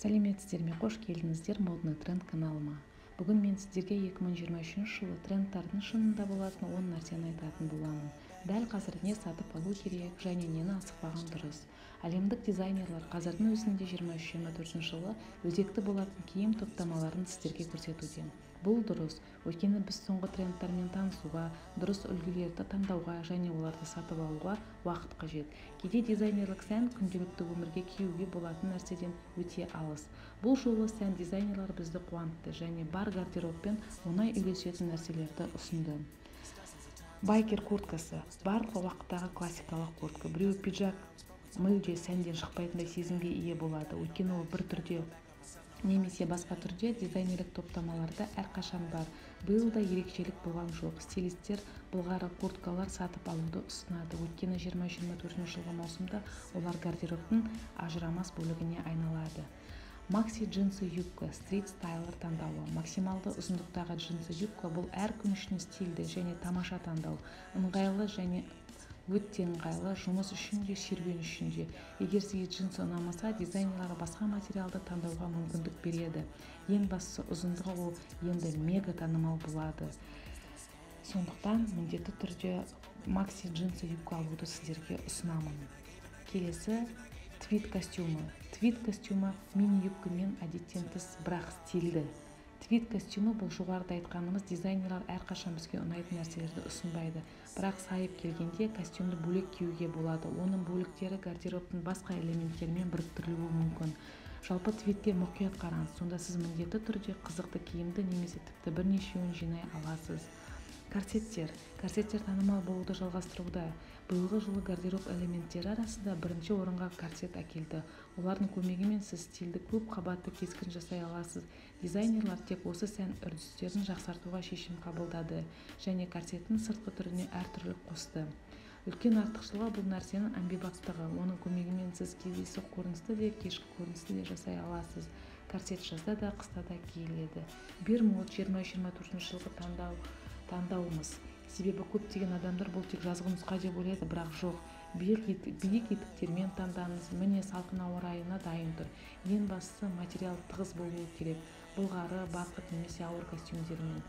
Сәлеметсіздер ме, қош келдіңіздер модный тренд каналыма. Бүгін мен сіздерге 2023 жылы трендтардың шынында болатын 10 нәрсені айтатын боламын. Дәл қазір не сатып алу керек және нені асықпаған дұрыс. Әлемдік дизайнерлар қазірдің өзінде 23-24 жылы өзекті болатын киім топтамаларын сіздерге көрсетуде. Бұл дұрыс, өйткені біз соңғы трендтермен танысуға, дұрыс үлгілерді таңдауға және оларды сатып алуға уақыт қажет. Кейде дизайнерлік сән күнделікті өмірге киюге болатын нәрседен өте алыс. Бұл жолы сән дизайнерлар бізді қуантты және бар гардеробпен оңай үйлесетін нәрселерді ұсынды. Байкер курткасы барлық уақыттағы классикалық куртка. Біреу пиджак мүлде сәнден шықпайтындай сезімге ие болады, өйткені ол бір түрде немесе басқа түрде дизайнерлік топтамаларда әрқашан бар. Биыл да ерекшелік болған жоқ. Стилистер былғары курткалар сатып алуды ұсынады, өйткені 2024 жылғы маусымда олар гардеробтың ажырамас бөлігіне айналады. Макси джинсы юбка стрит стайлер таңдауы. Максималды ұзындықтағы джинсы юбка бұл әр күн үшін стильді және тамаша таңдау. Ыңғайлы және өте ыңғайлы жұмыс үшін де, серуен үшін де. Егер сізге джинсы ұнамаса, дизайнерлар басқа материалды таңдауға мүмкіндік береді. Ең бастысы ұзындығы ол енді мега танымал болады. Сондықтан міндетті түрде макси джинсы юбка алуды сіздерге ұсынамын. Келесі твид костюмы. Твид костюмы мини-юбкамен әдеттен тыс, бірақ стильді. Твид костюмы бұл жоғарыда айтқанымыз дизайнерлар әрқашан бізге ұнайтын нәрселерді ұсынбайды. Бірақ сайып келгенде костюмды бөлек киюге болады. Оның бөліктері гардеробтың басқа элементтерімен біріктірілуі мүмкін. Жалпы твидке мұқият қараңыз, сонда сіз міндетті түрде қызықты киімді немесе тіпті бірнешеуін жинай аласыз. Корсеттер танымал болуды жалғастыруда. Биылғы жылы гардероб элементтері арасында бірінші орынға корсет әкелді. Олардың көмегімен сіз стильді көп қабатты кескін жасай аласыз. Дизайнерлар тек осы сән үрдістерін жақсартуға шешім қабылдады және корсеттің сыртқы түріне әртүрлі қосты. Үлкен артықшылығы бұл нәрсенің амбиваленттігі. Оның көмегімен сіз кездейсоқ көріністі де, кешкі көріністі де жасай аласыз. Корсет жазда да, қыста да киіледі. Бермуд 2024 жылғы таңдауымыз. Себебі көптеген адамдар бұл тек жазғы нұсқа деп ойлайды, бірақ жоқ. Биік етіктермен таңдаңыз, міне салқын ауа райына дайын тұр. Ең бастысы материал тығыз болуы керек. Былғары, барқыт немесе ауыр костюмдермен.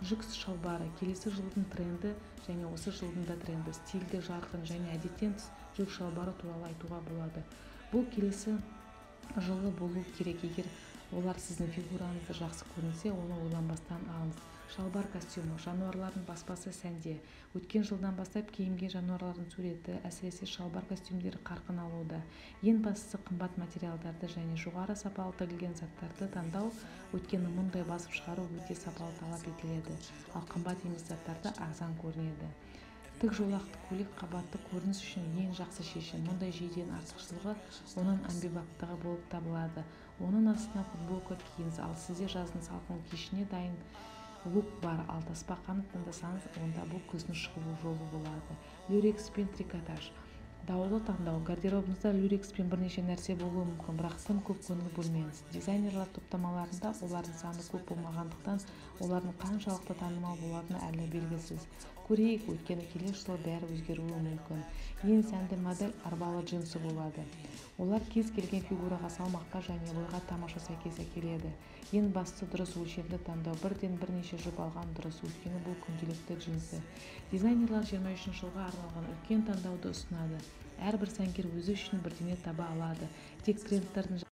Жүк шалбары келесі жылдың тренді және осы жылдың да тренді. Стильді, жарқын және әдеттен тыс жүк шалбары туралы айтуға болады. Бұл келесі жылы болу керек. Егер олар сіздің фигураңызды жақсы көрінсе, оны ойланбастан алыңыз. Шалбар костюмы жануарлардың баспасы сәнде. Өткен жылдан бастап киімге жануарлардың суреті, әсіресе шалбар костюмдері қарқын алуда. Ең бастысы қымбат материалдарды және жоғары сапалы тігілген заттарды таңдау, өйткені мұндай басып шығару өте сапалы талап етіледі, ал қымбат емес заттарды арзан көрінеді. Тік жолақты көйлек қабатты көрініс үшін ең жақсы шешім. Мұндай жейден артықшылығы оның амбиваленттігі болып табылады. Оның астына футболка киіңіз, ал сізде жаздың салқын кешіне дайын лук бар, ал тасбақаны таңдасаңыз, онда бұл күздің шығу жолы болады. Люрекс пен трикотаж. Даулы таңдау. Гардеробыңызда люрекс пен бірнеше нәрсе болуы мүмкін, бірақ тым көп көңіл бөлмеңіз. Дизайнерлар топтамаларында олардың саны көп болмағандықтан, олардың қаншалықты танымал болатыны әлі белгісіз. Көрейік, өйткені келесі жылы бәрі өзгеруі мүмкін. Ең сәнді модель арбалы джинсы болады. Олар кез келген фигураға, салмаққа және бойға тамаша сәйкес келеді. Ең бастысы дұрыс өлшемді таңдау. Бірден бірнеше жұп алған дұрыс, өйткені бұл күнделікті джинсы. Дизайнерлар 23 жылға арналған үлкен таңдауды ұсынады. Әрбір сәнгер өзі үшін бірдеңе таба алады. Тек трендтердің